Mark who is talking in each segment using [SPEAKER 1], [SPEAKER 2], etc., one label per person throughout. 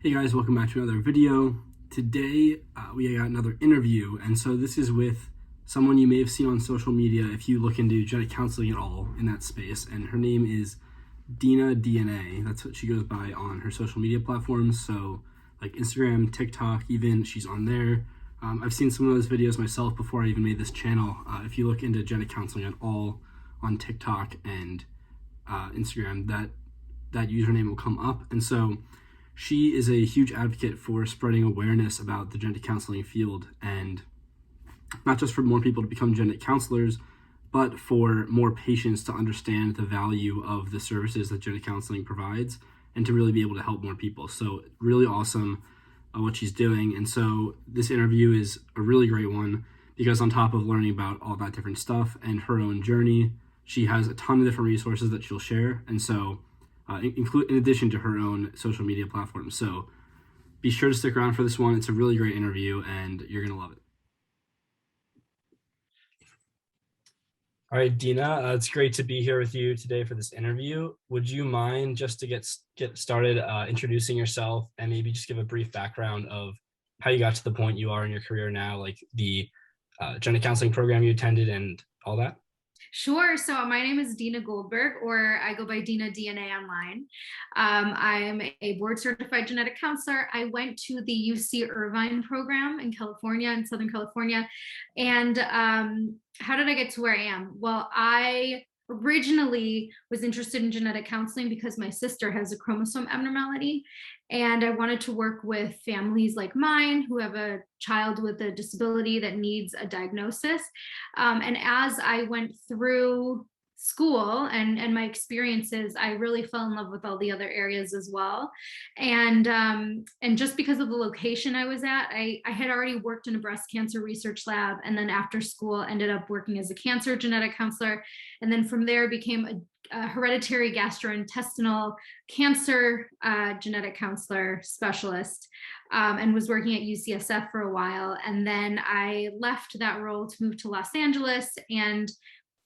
[SPEAKER 1] Hey guys, welcome back to another video. Today we got another interview, and so this is with someone you may have seen on social media if you look into genetic counseling at all in that space, and her name is Dena DNA. That's what she goes by on her social media platforms, so like Instagram, TikTok, even she's on there. I've seen some of those videos myself before I even made this channel. If you look into genetic counseling at all on TikTok and Instagram, that username will come up, and so she is a huge advocate for spreading awareness about the genetic counseling field, and not just for more people to become genetic counselors, but for more patients to understand the value of the services that genetic counseling provides and to really be able to help more people. So really awesome what she's doing. And so this interview is a really great one because on top of learning about all that different stuff and her own journey, she has a ton of different resources that she'll share. And so in addition to her own social media platforms. So be sure to stick around for this one. It's a really great interview and you're going to love it.
[SPEAKER 2] All right, Dina, it's great to be here with you today for this interview. Would you mind, just to get started, introducing yourself and maybe just give a brief background of how you got to the point you are in your career now, like the genetic counseling program you attended and all that?
[SPEAKER 3] Sure. So my name is Dena Goldberg, or I go by Dena DNA online. I'm a board certified genetic counselor. I went to the UC Irvine program in California, in Southern California. And how did I get to where I am? Well, I originally was interested in genetic counseling because my sister has a chromosome abnormality. And I wanted to work with families like mine who have a child with a disability that needs a diagnosis. And as I went through school and my experiences, I really fell in love with all the other areas as well. And just because of the location I was at, I had already worked in a breast cancer research lab, and then after school ended up working as a cancer genetic counselor, and then from there became a hereditary gastrointestinal cancer genetic counselor specialist, and was working at UCSF for a while. And then I left that role to move to Los Angeles, and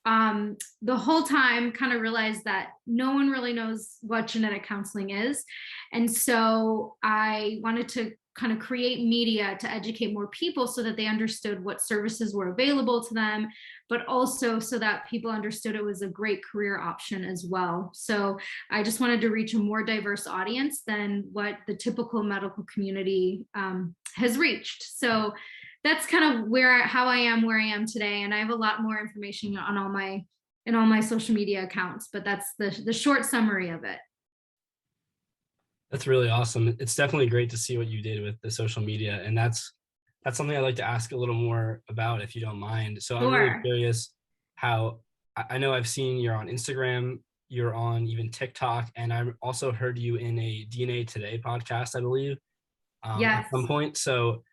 [SPEAKER 3] the whole time kind of realized that no one really knows what genetic counseling is. And so I wanted to kind of create media to educate more people so that they understood what services were available to them, but also so that people understood it was a great career option as well. So I just wanted to reach a more diverse audience than what the typical medical community has reached. So that's kind of how I am where I am today. And I have a lot more information on all my social media accounts, but that's the short summary of it.
[SPEAKER 2] That's really awesome. It's definitely great to see what you did with the social media, and that's something I'd like to ask a little more about, if you don't mind. So I'm really
[SPEAKER 3] Sure.
[SPEAKER 2] curious how I know I've seen you're on Instagram, you're on even TikTok, and I also heard you in a DNA Today podcast, I believe, at
[SPEAKER 3] Yes.
[SPEAKER 2] some point. So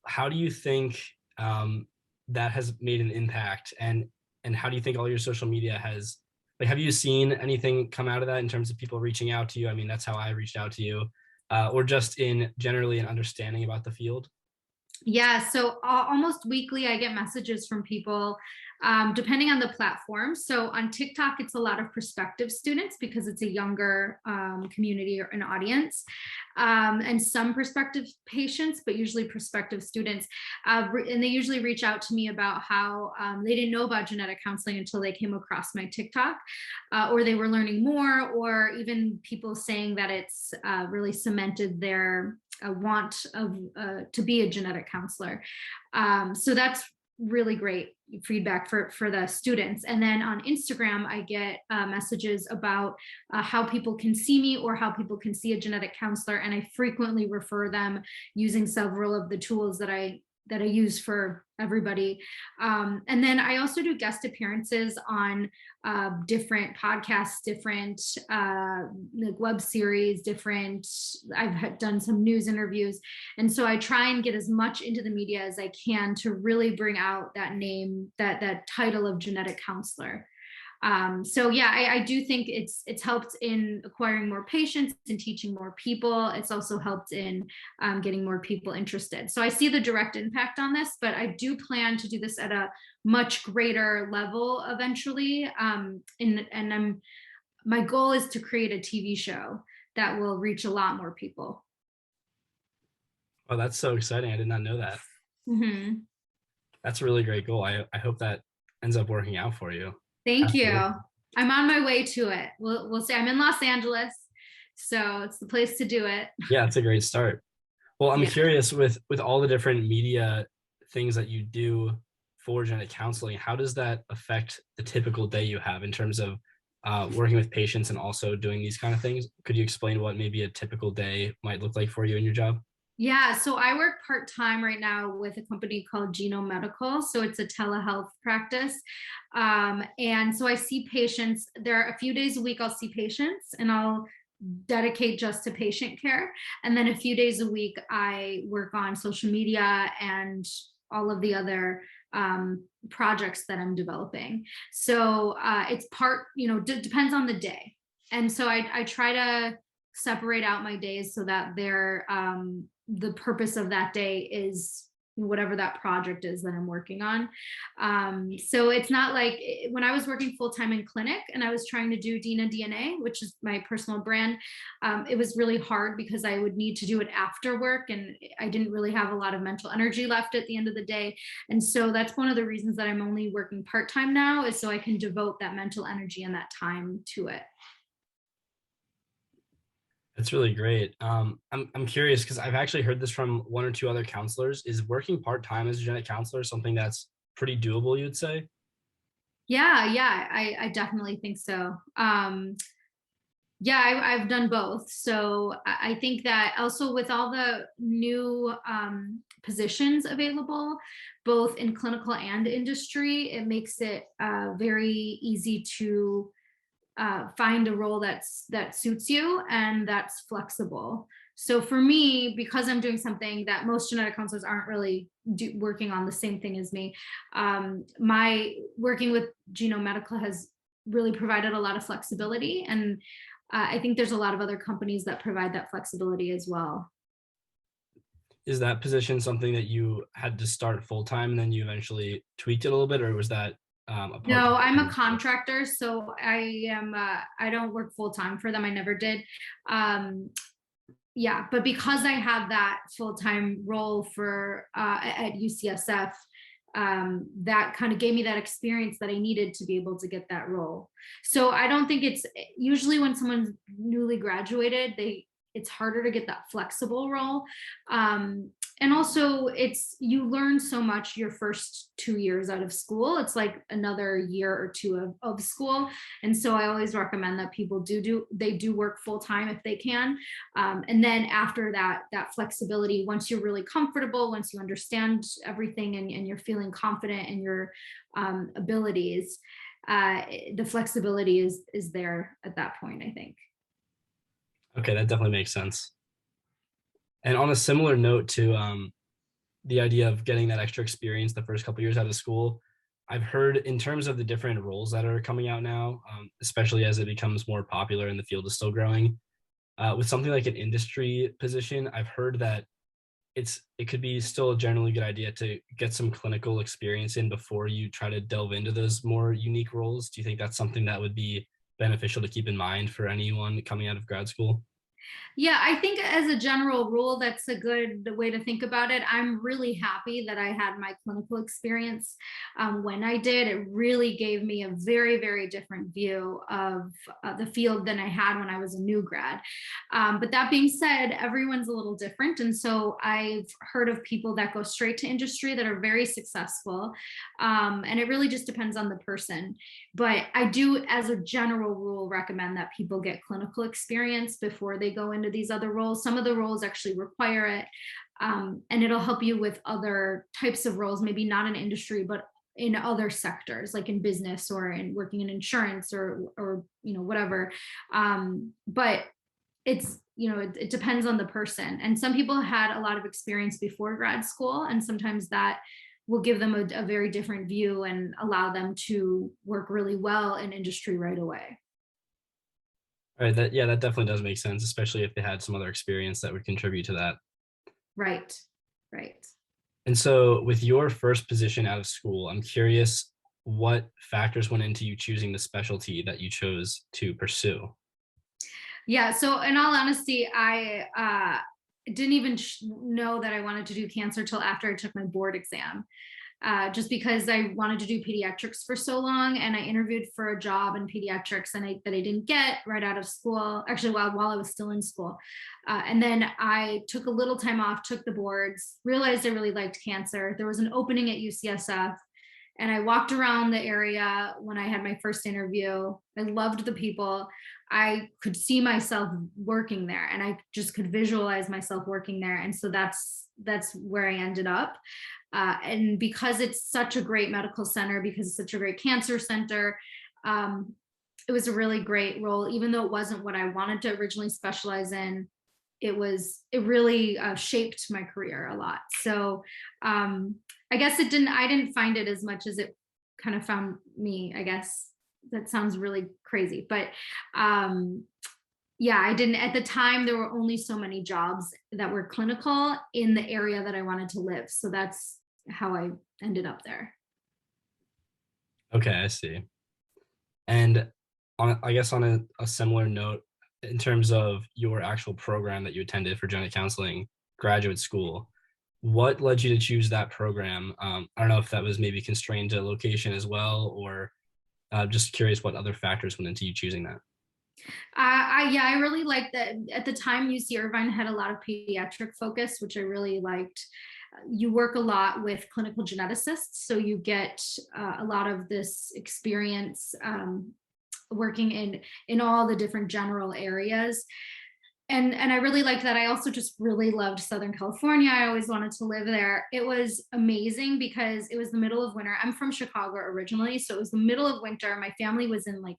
[SPEAKER 2] how do you think that has made an impact, and how do you think all your social media has, like, have you seen anything come out of that in terms of people reaching out to you? I mean, that's how I reached out to you, or just in generally an understanding about the field.
[SPEAKER 3] Yeah, so almost weekly, I get messages from people, depending on the platform. So on TikTok, it's a lot of prospective students because it's a younger community or an audience, and some prospective patients, but usually prospective students. And they usually reach out to me about how they didn't know about genetic counseling until they came across my TikTok, or they were learning more, or even people saying that it's really cemented their want of to be a genetic counselor. So that's really great feedback for the students. And then on Instagram, I get messages about how people can see me or how people can see a genetic counselor, and I frequently refer them using several of the tools that I use for everybody. And then I also do guest appearances on different podcasts, different like web series, I've done some news interviews. And so I try and get as much into the media as I can to really bring out that name, that title of genetic counselor. So yeah, I do think it's helped in acquiring more patients and teaching more people. It's also helped in getting more people interested. So I see the direct impact on this, but I do plan to do this at a much greater level eventually. My goal is to create a TV show that will reach a lot more people.
[SPEAKER 2] Oh, that's so exciting. I did not know that.
[SPEAKER 3] Hmm.
[SPEAKER 2] That's a really great goal. I hope that ends up working out for you.
[SPEAKER 3] Thank you.
[SPEAKER 2] Absolutely.
[SPEAKER 3] I'm on my way to it. We'll see. I'm in Los Angeles, so it's the place to do it.
[SPEAKER 2] Yeah, it's a great start. Well, I'm
[SPEAKER 3] Yeah.
[SPEAKER 2] curious with all the different media things that you do for genetic counseling, how does that affect the typical day you have in terms of working with patients and also doing these kind of things? Could you explain what maybe a typical day might look like for you in your job?
[SPEAKER 3] Yeah, so I work part-time right now with a company called Geno Medical. So it's a telehealth practice. And so I see patients, there are a few days a week I'll see patients and I'll dedicate just to patient care. And then a few days a week I work on social media and all of the other projects that I'm developing. So it's part, depends on the day. And so I try to separate out my days so that they're the purpose of that day is whatever that project is that I'm working on. So it's not like when I was working full time in clinic and I was trying to do Dena DNA, which is my personal brand. It was really hard because I would need to do it after work and I didn't really have a lot of mental energy left at the end of the day. And so that's one of the reasons that I'm only working part time now is so I can devote that mental energy and that time to it.
[SPEAKER 2] That's really great. I'm curious because I've actually heard this from one or two other counselors. Is working part-time as a genetic counselor something that's pretty doable, you'd say?
[SPEAKER 3] Yeah, I definitely think so. Yeah, I've done both. So I think that also with all the new positions available, both in clinical and industry, it makes it very easy to find a role that suits you and that's flexible. So for me, because I'm doing something that most genetic counselors aren't really working on the same thing as me, my working with Geno Medical has really provided a lot of flexibility, and I think there's a lot of other companies that provide that flexibility as well.
[SPEAKER 2] Is that position something that you had to start full-time and then you eventually tweaked it a little bit, or was that a
[SPEAKER 3] No,
[SPEAKER 2] part-time
[SPEAKER 3] I'm a
[SPEAKER 2] thing before?
[SPEAKER 3] contractor, so I don't work full time for them. I never did. Um, yeah, but because I had that full-time role for at UCSF, that kind of gave me that experience that I needed to be able to get that role. So I don't think it's usually when someone's newly graduated, it's harder to get that flexible role. And also it's you learn so much your first 2 years out of school. It's like another year or two of school. And so I always recommend that people they do work full time if they can. And then after that flexibility, once you're really comfortable, once you understand everything and you're feeling confident in your abilities, the flexibility is there at that point, I think.
[SPEAKER 2] Okay, that definitely makes sense. And on a similar note to the idea of getting that extra experience the first couple years out of school, I've heard in terms of the different roles that are coming out now, especially as it becomes more popular and the field is still growing, with something like an industry position, I've heard that it could be still a generally good idea to get some clinical experience in before you try to delve into those more unique roles. Do you think that's something that would be beneficial to keep in mind for anyone coming out of grad school?
[SPEAKER 3] Yeah, I think as a general rule, that's a good way to think about it. I'm really happy that I had my clinical experience when I did. It really gave me a very, very different view of the field than I had when I was a new grad. But that being said, everyone's a little different. And so I've heard of people that go straight to industry that are very successful. And it really just depends on the person. But I do, as a general rule, recommend that people get clinical experience before they go into these other roles. Some of the roles actually require it, and it'll help you with other types of roles, maybe not in industry, but in other sectors, like in business or in working in insurance or whatever. But it depends on the person. And some people had a lot of experience before grad school, and sometimes that will give them a very different view and allow them to work really well in industry right away.
[SPEAKER 2] All right, that yeah, that definitely does make sense, especially if they had some other experience that would contribute to that.
[SPEAKER 3] Right, right.
[SPEAKER 2] And so, with your first position out of school, I'm curious what factors went into you choosing the specialty that you chose to pursue.
[SPEAKER 3] Yeah, so in all honesty, didn't even know that I wanted to do cancer till after I took my board exam. Just because I wanted to do pediatrics for so long, and I interviewed for a job in pediatrics and that I didn't get right out of school, actually while I was still in school. And then I took a little time off, took the boards, realized I really liked cancer. There was an opening at UCSF, and I walked around the area when I had my first interview. I loved the people. I could see myself working there, and I just could visualize myself working there. And so that's where I ended up. And because it's such a great medical center, because it's such a great cancer center, it was a really great role. Even though it wasn't what I wanted to originally specialize in, it really shaped my career a lot. So I guess I didn't find it as much as it kind of found me, I guess. That sounds really crazy, but yeah, I didn't, at the time, there were only so many jobs that were clinical in the area that I wanted to live. So that's how I ended up there.
[SPEAKER 2] Okay, I see. And I guess on a similar note, in terms of your actual program that you attended for genetic counseling graduate school, what led you to choose that program? I don't know if that was maybe constrained to location as well, or just curious what other factors went into you choosing that.
[SPEAKER 3] I really liked that. At the time, UC Irvine had a lot of pediatric focus, which I really liked. You work a lot with clinical geneticists, so you get a lot of this experience working in all the different general areas. And I really liked that. I also just really loved Southern California. I always wanted to live there. It was amazing because it was the middle of winter. I'm from Chicago originally, so it was the middle of winter. My family was in like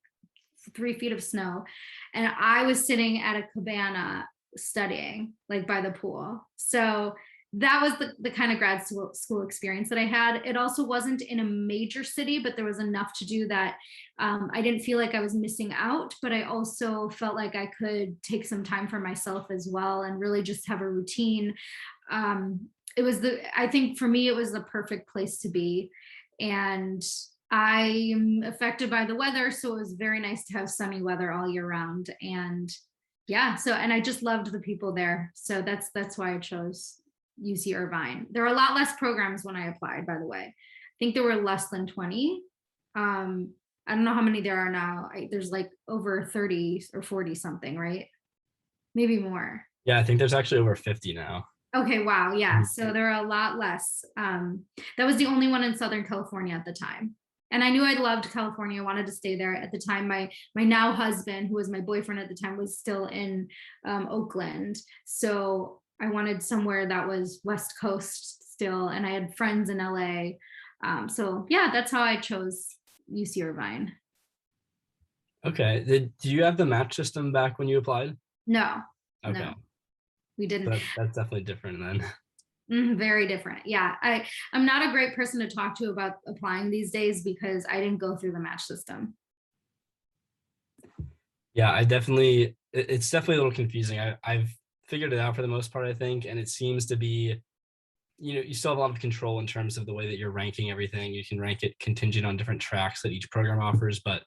[SPEAKER 3] 3 feet of snow, and I was sitting at a cabana studying like by the pool. So that was the kind of grad school experience that I had. It also wasn't in a major city, but there was enough to do that I didn't feel like I was missing out, but I also felt like I could take some time for myself as well and really just have a routine. I think for me, it was the perfect place to be. And I'm affected by the weather, so it was very nice to have sunny weather all year round. And yeah, and I just loved the people there. So that's why I chose UC Irvine. There were a lot less programs when I applied, by the way. I think there were less than 20. I don't know how many there are now. There's like over 30 or 40 something, right? Maybe more.
[SPEAKER 2] Yeah, I think there's actually over 50 now.
[SPEAKER 3] Okay, wow. Yeah, so there are a lot less. That was the only one in Southern California at the time. And I knew I loved California. I wanted to stay there. At the time, my now husband, who was my boyfriend at the time, was still in Oakland. So I wanted somewhere that was West Coast still. And I had friends in LA. So yeah, that's how I chose UC Irvine.
[SPEAKER 2] Okay. Did you have the match system back when you applied?
[SPEAKER 3] No.
[SPEAKER 2] Okay.
[SPEAKER 3] No, we didn't.
[SPEAKER 2] That's definitely different then.
[SPEAKER 3] Very different. Yeah. I'm not a great person to talk to about applying these days because I didn't go through the match system.
[SPEAKER 2] Yeah, it's definitely a little confusing. I've figured it out for the most part, I think. And it seems to be, you still have a lot of control in terms of the way that you're ranking everything. You can rank it contingent on different tracks that each program offers, but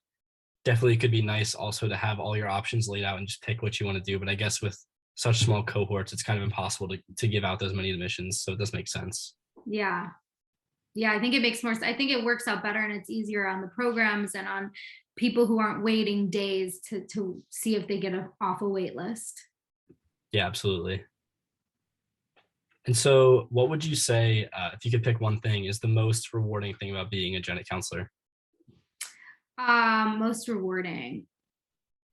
[SPEAKER 2] definitely could be nice also to have all your options laid out and just pick what you want to do. But I guess with such small cohorts, it's kind of impossible to give out those many admissions. So it does make sense.
[SPEAKER 3] Yeah. Yeah, I think it makes more sense. I think it works out better and it's easier on the programs and on people who aren't waiting days to see if they get off a wait list.
[SPEAKER 2] Yeah, absolutely. And so what would you say, if you could pick one thing, is the most rewarding thing about being a genetic counselor?
[SPEAKER 3] Most rewarding.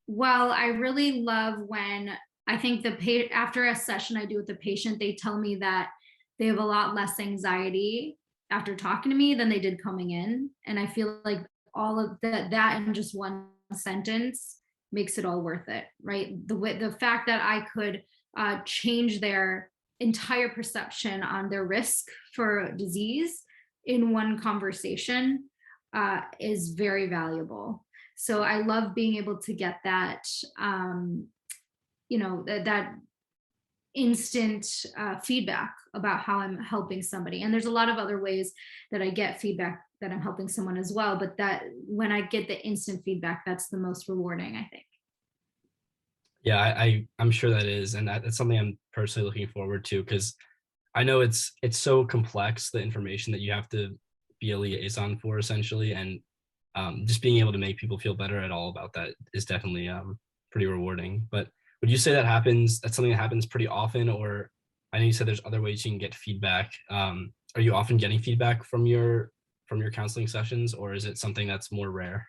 [SPEAKER 3] Well, I really love when I think after a session I do with the patient, they tell me that they have a lot less anxiety after talking to me than they did coming in. And I feel like all of that in just one sentence makes it all worth it, right? The fact that I could change their entire perception on their risk for disease in one conversation is very valuable. So I love being able to get that, that instant feedback about how I'm helping somebody. And there's a lot of other ways that I get feedback that I'm helping someone as well. But that when I get the instant feedback, that's the most rewarding, I think.
[SPEAKER 2] Yeah, I'm sure that is, and that's something I'm personally looking forward to because I know it's so complex, the information that you have to be a liaison for essentially, and just being able to make people feel better at all about that is definitely pretty rewarding. But would you say that happens? That's something that happens pretty often, or I know you said there's other ways you can get feedback. Are you often getting feedback from your counseling sessions, or is it something that's more rare?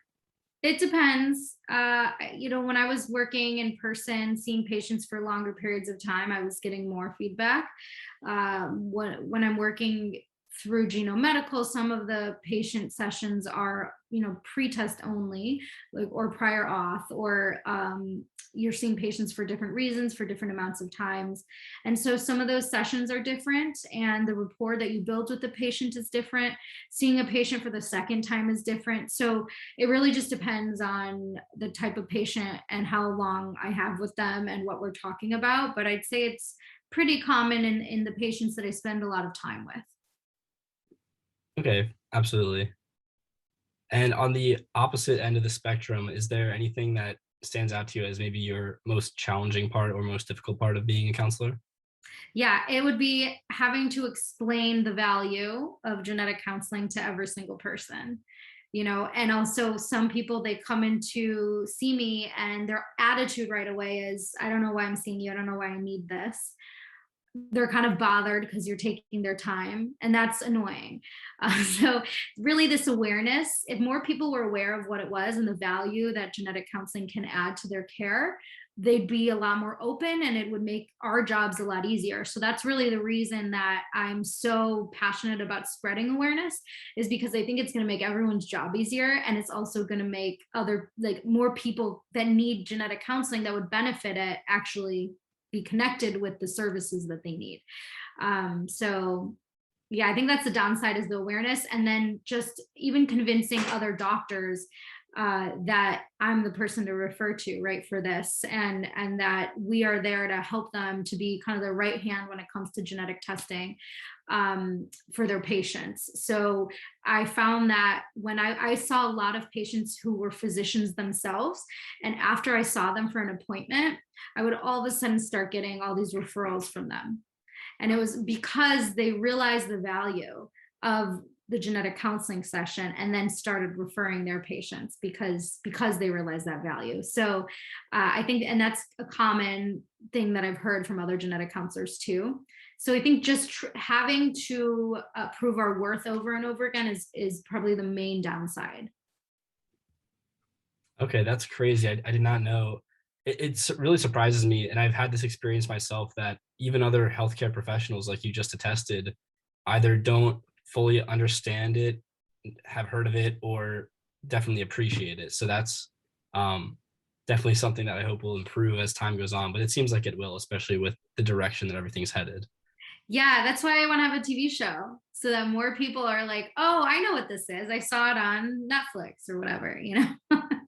[SPEAKER 3] It depends. When I was working in person, seeing patients for longer periods of time, I was getting more feedback. When I'm working through Genome Medical, some of the patient sessions are, pre-test only, like, or prior auth, or you're seeing patients for different reasons, for different amounts of times. And so some of those sessions are different, and the rapport that you build with the patient is different. Seeing a patient for the second time is different. So it really just depends on the type of patient and how long I have with them and what we're talking about. But I'd say it's pretty common in the patients that I spend a lot of time with.
[SPEAKER 2] Okay, absolutely. And on the opposite end of the spectrum, is there anything that stands out to you as maybe your most challenging part or most difficult part of being a counselor?
[SPEAKER 3] Yeah, it would be having to explain the value of genetic counseling to every single person. And also some people, they come in to see me and their attitude right away is, I don't know why I'm seeing you. I don't know why I need this. They're kind of bothered because you're taking their time, and that's annoying. So really, this awareness, if more people were aware of what it was and the value that genetic counseling can add to their care, they'd be a lot more open, and it would make our jobs a lot easier. So that's really the reason that I'm so passionate about spreading awareness, is because I think it's going to make everyone's job easier, and it's also going to make more people that need genetic counseling that would benefit it actually be connected with the services that they need. So yeah, I think that's the downside, is the awareness, and then just even convincing other doctors that I'm the person to refer to, right, for this, and that we are there to help them to be kind of the right hand when it comes to genetic testing for their patients. So I found that when I saw a lot of patients who were physicians themselves, and after I saw them for an appointment, I would all of a sudden start getting all these referrals from them. And it was because they realized the value of the genetic counseling session and then started referring their patients because they realized that value. So I think, and that's a common thing that I've heard from other genetic counselors too. So I think just having to prove our worth over and over again is probably the main downside.
[SPEAKER 2] Okay, that's crazy. I did not know. It really surprises me, and I've had this experience myself that even other healthcare professionals, like you just attested, either don't fully understand it, have heard of it, or definitely appreciate it. So that's um, definitely something that I hope will improve as time goes on. But it seems like it will, especially with the direction that everything's headed.
[SPEAKER 3] Yeah, that's why I want to have a TV show, so that more people are like, oh, I know what this is. I saw it on Netflix or whatever.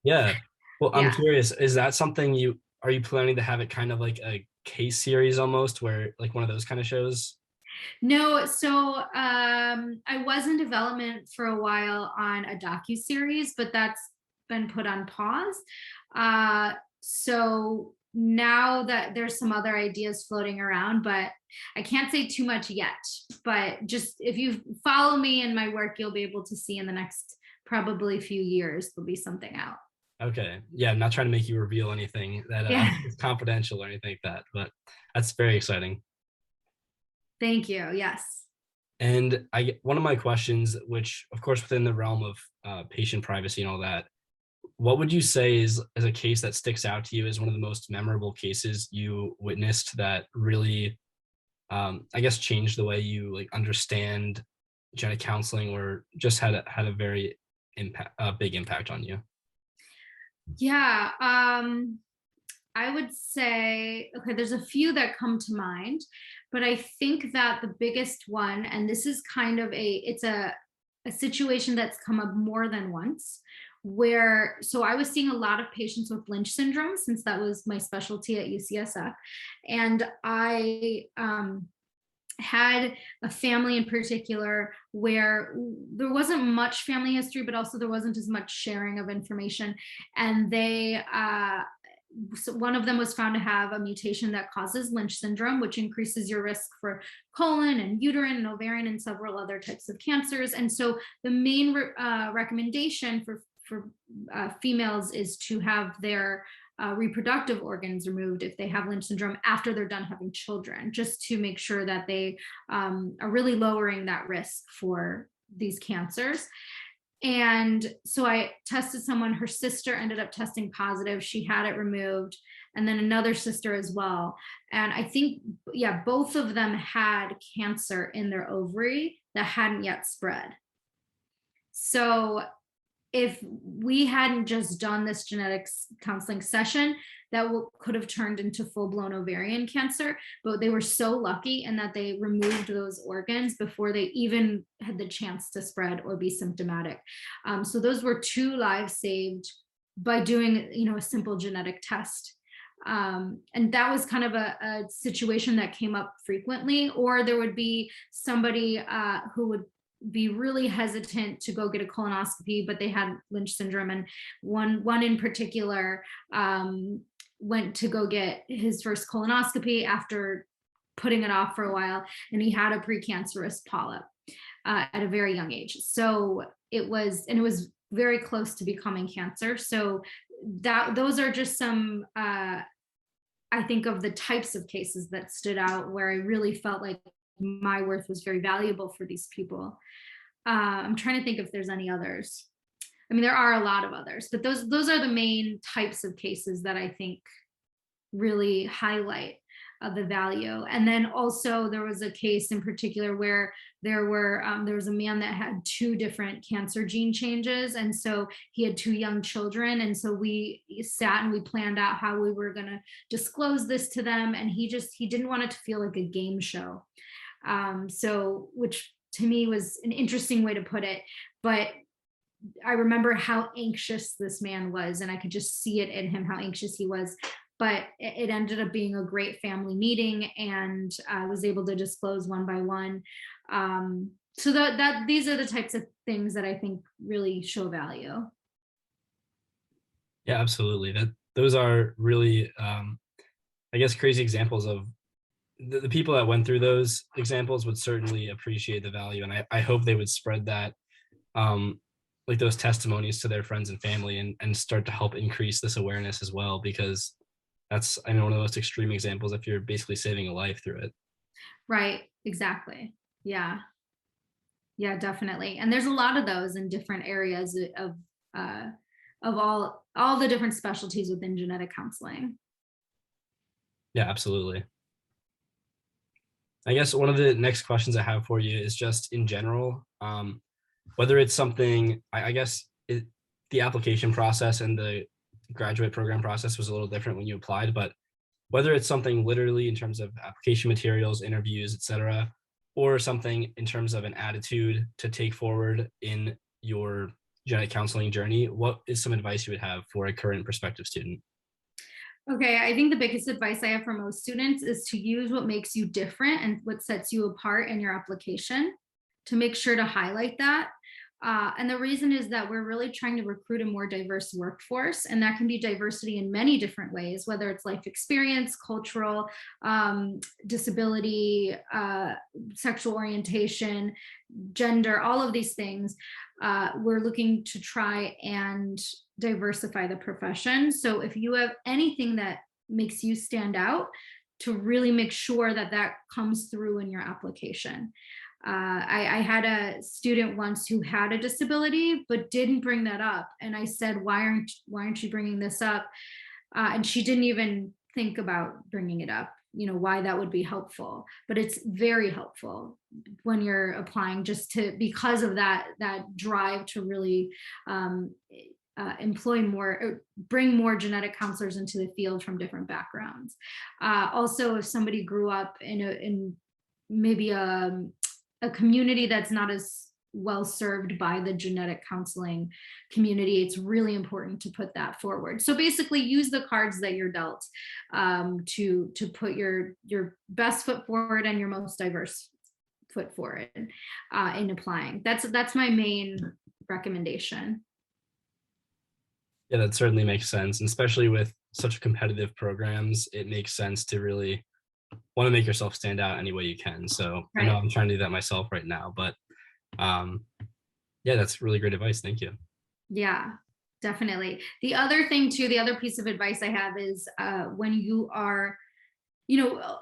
[SPEAKER 2] Yeah. Well, I'm
[SPEAKER 3] Yeah.
[SPEAKER 2] curious, is that something you are you planning to have it kind of like a case series almost, where like one of those kind of shows?
[SPEAKER 3] No, so I was in development for a while on a docu-series, but that's been put on pause. So now that there's some other ideas floating around, but I can't say too much yet. But just if you follow me in my work, you'll be able to see in the next probably few years there'll be something out.
[SPEAKER 2] Okay. Yeah, I'm not trying to make you reveal anything that
[SPEAKER 3] Yeah.
[SPEAKER 2] is confidential or anything like that, but that's very exciting.
[SPEAKER 3] Thank you. Yes.
[SPEAKER 2] And one of my questions, which of course within the realm of patient privacy and all that, what would you say is a case that sticks out to you as one of the most memorable cases you witnessed that really, I guess, changed the way you like understand genetic counseling, or just had a very big impact on you?
[SPEAKER 3] Yeah. I would say, okay, there's a few that come to mind, but I think that the biggest one, and this is kind of a situation that's come up more than once, where, so I was seeing a lot of patients with Lynch syndrome, since that was my specialty at UCSF. And I had a family in particular where there wasn't much family history, but also there wasn't as much sharing of information. And one of them was found to have a mutation that causes Lynch syndrome, which increases your risk for colon and uterine and ovarian and several other types of cancers. And so the main recommendation for females is to have their reproductive organs removed if they have Lynch syndrome after they're done having children, just to make sure that they are really lowering that risk for these cancers. And so I tested someone, her sister ended up testing positive. She had it removed, and then another sister as well. And I think, yeah, both of them had cancer in their ovary that hadn't yet spread. So if we hadn't just done this genetics counseling session, that could have turned into full-blown ovarian cancer. But they were so lucky in that they removed those organs before they even had the chance to spread or be symptomatic. So those were 2 lives saved by doing, a simple genetic test. And that was kind of a situation that came up frequently. Or there would be somebody who would be really hesitant to go get a colonoscopy, but they had Lynch syndrome. And one in particular went to go get his first colonoscopy after putting it off for a while, and he had a precancerous polyp at a very young age. So it was very close to becoming cancer. So those are just some I think of the types of cases that stood out where I really felt like my worth was very valuable for these people. I'm trying to think if there's any others. I mean, there are a lot of others, but those are the main types of cases that I think really highlight the value. And then also there was a case in particular where there was a man that had 2 different cancer gene changes, and so he had 2 young children, and so we sat and we planned out how we were going to disclose this to them, and he didn't want it to feel like a game show. So, which to me was an interesting way to put it, but I remember how anxious this man was, and I could just see it in him, how anxious he was. But it ended up being a great family meeting, and I was able to disclose one by one. So that these are the types of things that I think really show value.
[SPEAKER 2] Yeah, absolutely. Those are really, I guess, crazy examples of the people that went through those examples would certainly appreciate the value. And I hope they would spread that, like those testimonies to their friends and family, and start to help increase this awareness as well, because that's, I know, one of the most extreme examples if you're basically saving a life through it.
[SPEAKER 3] Right. Exactly. Yeah. Yeah, definitely. And there's a lot of those in different areas of all the different specialties within genetic counseling.
[SPEAKER 2] Yeah, absolutely. I guess one of the next questions I have for you is just in general, whether it's something, I guess the application process and the graduate program process was a little different when you applied, but whether it's something literally in terms of application materials, interviews, etc., or something in terms of an attitude to take forward in your genetic counseling journey, what is some advice you would have for a current prospective student?
[SPEAKER 3] Okay, I think the biggest advice I have for most students is to use what makes you different and what sets you apart in your application, to make sure to highlight that. And the reason is that we're really trying to recruit a more diverse workforce, and that can be diversity in many different ways, whether it's life experience, cultural, disability, sexual orientation, gender, all of these things. We're looking to try and diversify the profession. So if you have anything that makes you stand out, to really make sure that that comes through in your application. I had a student once who had a disability but didn't bring that up, and I said, why aren't you bringing this up? And she didn't even think about bringing it up, why that would be helpful. But it's very helpful when you're applying, because of that drive to really employ more, bring more genetic counselors into the field from different backgrounds. Also, if somebody grew up in maybe a community that's not as well served by the genetic counseling community, it's really important to put that forward. So basically use the cards that you're dealt, to put your best foot forward and your most diverse foot forward in applying. That's my main recommendation.
[SPEAKER 2] Yeah, that certainly makes sense, and especially with such competitive programs, it makes sense to really want to make yourself stand out any way you can. So I know
[SPEAKER 3] Right.
[SPEAKER 2] I'm trying to do that myself right now, but yeah, that's really great advice. Thank you.
[SPEAKER 3] Yeah, definitely. The other thing too, the other piece of advice I have is when you are, you know,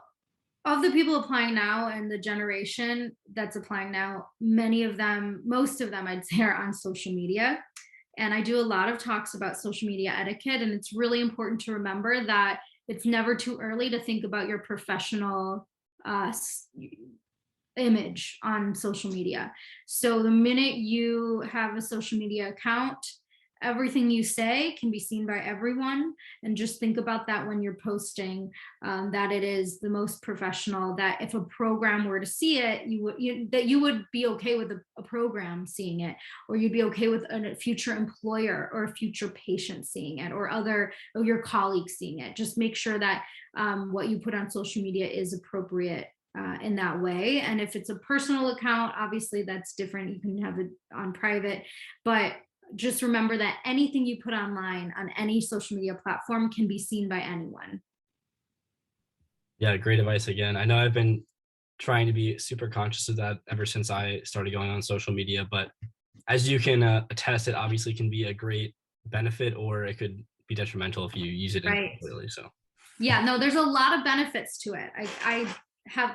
[SPEAKER 3] of the people applying now and the generation that's applying now, many of them, most of them, I'd say, are on social media. And I do a lot of talks about social media etiquette. And it's really important to remember that it's never too early to think about your professional image on social media. So the minute you have a social media account, everything you say can be seen by everyone. And just think about that when you're posting, that it is the most professional, that if a program were to see it, that you would be okay with a program seeing it, or you'd be okay with a future employer or a future patient seeing it, or your colleagues seeing it. Just make sure that what you put on social media is appropriate in that way. And if it's a personal account, obviously that's different. You can have it on private, but just remember that anything you put online on any social media platform can be seen by anyone.
[SPEAKER 2] Yeah, great advice again. I know I've been trying to be super conscious of that ever since I started going on social media, but as you can attest, it obviously can be a great benefit, or it could be detrimental if you use it
[SPEAKER 3] Right.
[SPEAKER 2] inappropriately. So
[SPEAKER 3] Yeah, no, there's a lot of benefits to it. I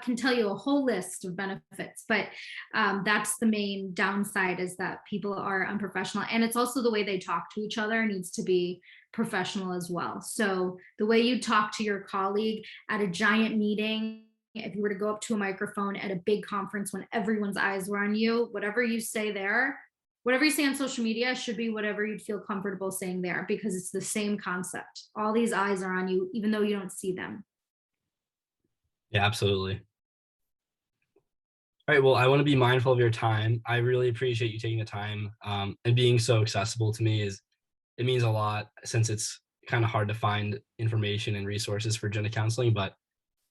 [SPEAKER 3] can tell you a whole list of benefits, but that's the main downside, is that people are unprofessional, and it's also the way they talk to each other needs to be professional as well. So the way you talk to your colleague at a giant meeting, if you were to go up to a microphone at a big conference when everyone's eyes were on you, whatever you say there, whatever you say on social media should be whatever you'd feel comfortable saying there, because it's the same concept. All these eyes are on you, even though you don't see them.
[SPEAKER 2] yeah, absolutely. All right. Well, I want to be mindful of your time. I really appreciate you taking the time and being so accessible to me. It means a lot, since it's kind of hard to find information and resources for gender counseling, but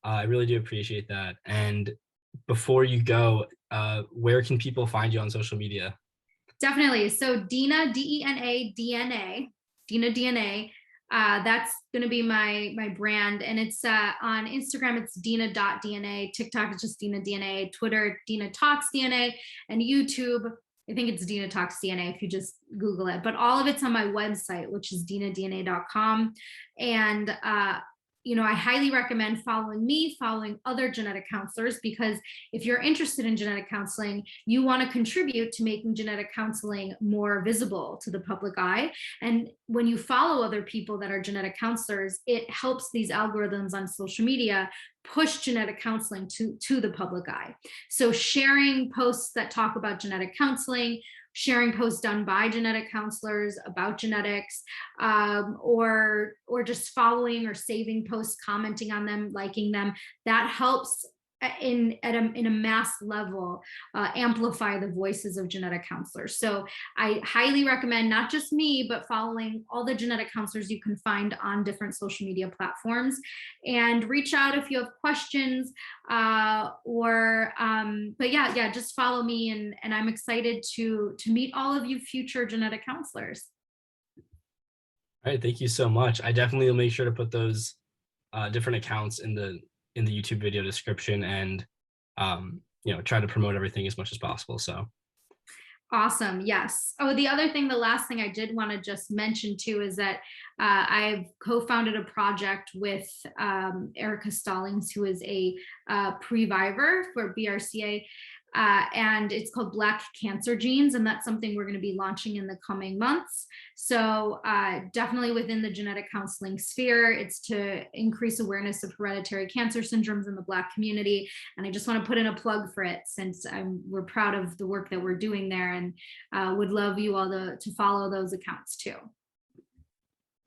[SPEAKER 2] I really do appreciate that. And before you go, where can people find you on social media?
[SPEAKER 3] Definitely. So Dena, DNA, DNA, Dena DNA. That's going to be my brand, and it's on Instagram. It's Dena.DNA. TikTok is just Dena DNA. Twitter, Dena Talks DNA, and YouTube, I think it's Dena Talks DNA if you just Google it. But all of it's on my website, which is denadna.com. And I highly recommend following me, following other genetic counselors, because if you're interested in genetic counseling, you want to contribute to making genetic counseling more visible to the public eye. And when you follow other people that are genetic counselors, it helps these algorithms on social media push genetic counseling to the public eye. So sharing posts that talk about genetic counseling, sharing posts done by genetic counselors about genetics, or just following or saving posts, commenting on them, liking them, that helps in a mass level amplify the voices of genetic counselors. So I highly recommend not just me, but following all the genetic counselors you can find on different social media platforms, and reach out if you have questions, but yeah, just follow me, and I'm excited to meet all of you future genetic counselors.
[SPEAKER 2] All right. Thank you so much. I definitely will make sure to put those different accounts in the YouTube video description, and try to promote everything as much as possible. So
[SPEAKER 3] Awesome. Yes. Oh, the last thing I did want to just mention too is that I've co-founded a project with Erica Stallings, who is a previver for BRCA, and it's called Black Cancer Genes, and that's something we're going to be launching in the coming months. So definitely within the genetic counseling sphere, it's to increase awareness of hereditary cancer syndromes in the Black community. And I just want to put in a plug for it, since we're proud of the work that we're doing there, and would love you all to follow those accounts too.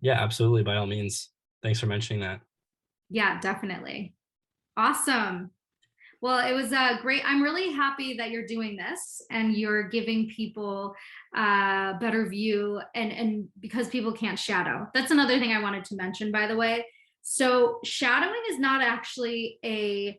[SPEAKER 2] yeah, absolutely. By all means. Thanks for mentioning that.
[SPEAKER 3] Yeah, definitely. Awesome. Well, it was great. I'm really happy that you're doing this and you're giving people a better view, and because people can't shadow. That's another thing I wanted to mention, by the way. So shadowing is not actually a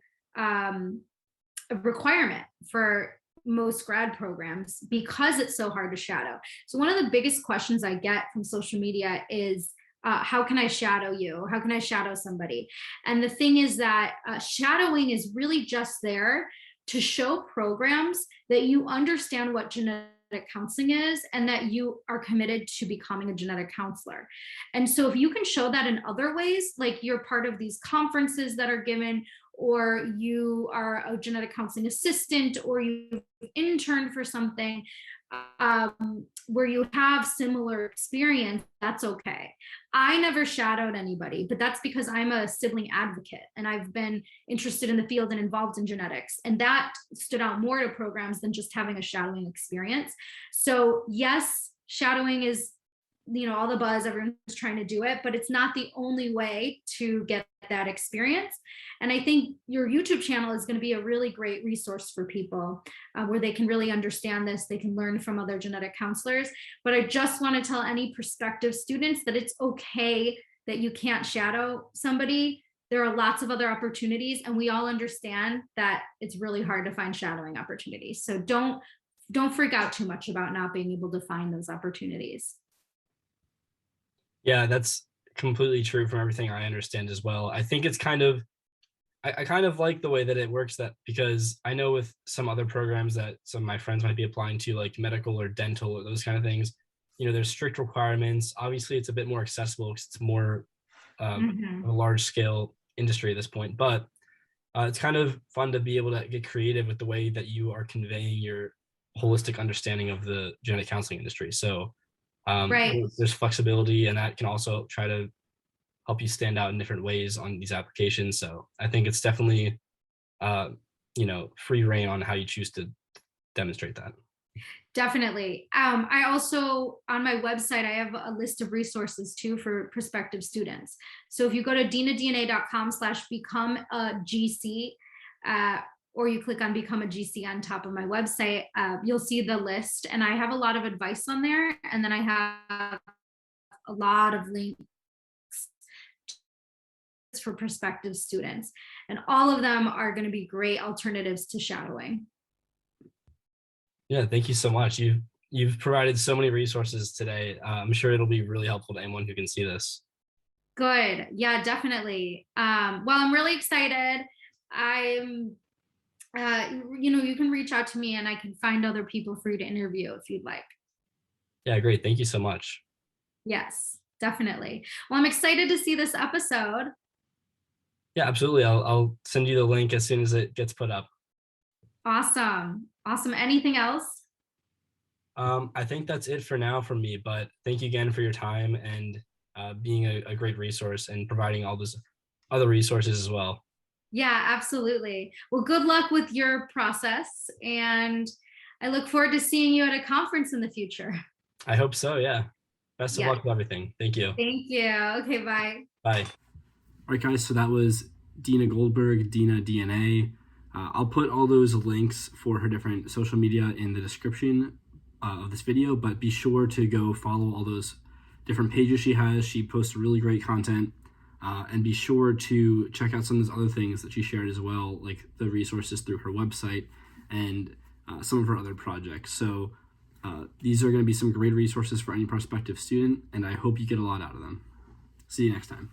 [SPEAKER 3] requirement for most grad programs, because it's so hard to shadow. So one of the biggest questions I get from social media is, how can I shadow you? How can I shadow somebody? And the thing is that shadowing is really just there to show programs that you understand what genetic counseling is and that you are committed to becoming a genetic counselor. And so if you can show that in other ways, like you're part of these conferences that are given, or you are a genetic counseling assistant, or you interned for something, where you have similar experience, that's okay. I never shadowed anybody, but that's because I'm a sibling advocate and I've been interested in the field and involved in genetics. And that stood out more to programs than just having a shadowing experience. So yes, shadowing is, all the buzz, everyone's trying to do it, but it's not the only way to get that experience. And I think your YouTube channel is going to be a really great resource for people where they can really understand this. They can learn from other genetic counselors. But I just want to tell any prospective students that it's okay that you can't shadow somebody. There are lots of other opportunities, and we all understand that it's really hard to find shadowing opportunities. So don't freak out too much about not being able to find those opportunities.
[SPEAKER 2] Yeah, that's completely true from everything I understand as well. I think it's kind of, I kind of like the way that it works, that because I know with some other programs that some of my friends might be applying to, like medical or dental or those kind of things, there's strict requirements. Obviously, it's a bit more accessible because it's more of a large scale industry at this point, but it's kind of fun to be able to get creative with the way that you are conveying your holistic understanding of the genetic counseling industry. So
[SPEAKER 3] Right.
[SPEAKER 2] there's flexibility, and that can also try to help you stand out in different ways on these applications. So I think it's definitely, free reign on how you choose to demonstrate that.
[SPEAKER 3] Definitely. I also, on my website, I have a list of resources too for prospective students. So if you go to denadna.com/become a GC, or you click on become a GC on top of my website, you'll see the list. And I have a lot of advice on there. And then I have a lot of links for prospective students. And all of them are going to be great alternatives to shadowing.
[SPEAKER 2] Yeah, thank you so much. You've provided so many resources today. I'm sure it'll be really helpful to anyone who can see this.
[SPEAKER 3] Good. Yeah, definitely. Well, I'm really excited. I'm you can reach out to me and I can find other people for you to interview if you'd like.
[SPEAKER 2] Yeah, great. Thank you so much.
[SPEAKER 3] Yes, definitely. Well, I'm excited to see this episode.
[SPEAKER 2] Yeah, absolutely. I'll send you the link as soon as it gets put up.
[SPEAKER 3] Awesome. Anything else?
[SPEAKER 2] I think that's it for now from me, but thank you again for your time and being a great resource and providing all those other resources as well.
[SPEAKER 3] Yeah, absolutely. Well, good luck with your process, and I look forward to seeing you at a conference in the future.
[SPEAKER 2] I hope so. Yeah. Best of
[SPEAKER 3] Yeah.
[SPEAKER 2] luck with everything. Thank you.
[SPEAKER 3] Thank you. Okay, bye.
[SPEAKER 2] Bye.
[SPEAKER 1] All right, guys, so that was Dena Goldberg, Dena DNA. I'll put all those links for her different social media in the description of this video, but be sure to go follow all those different pages she has. She posts really great content. And be sure to check out some of those other things that she shared as well, like the resources through her website and some of her other projects. So these are going to be some great resources for any prospective student, and I hope you get a lot out of them. See you next time.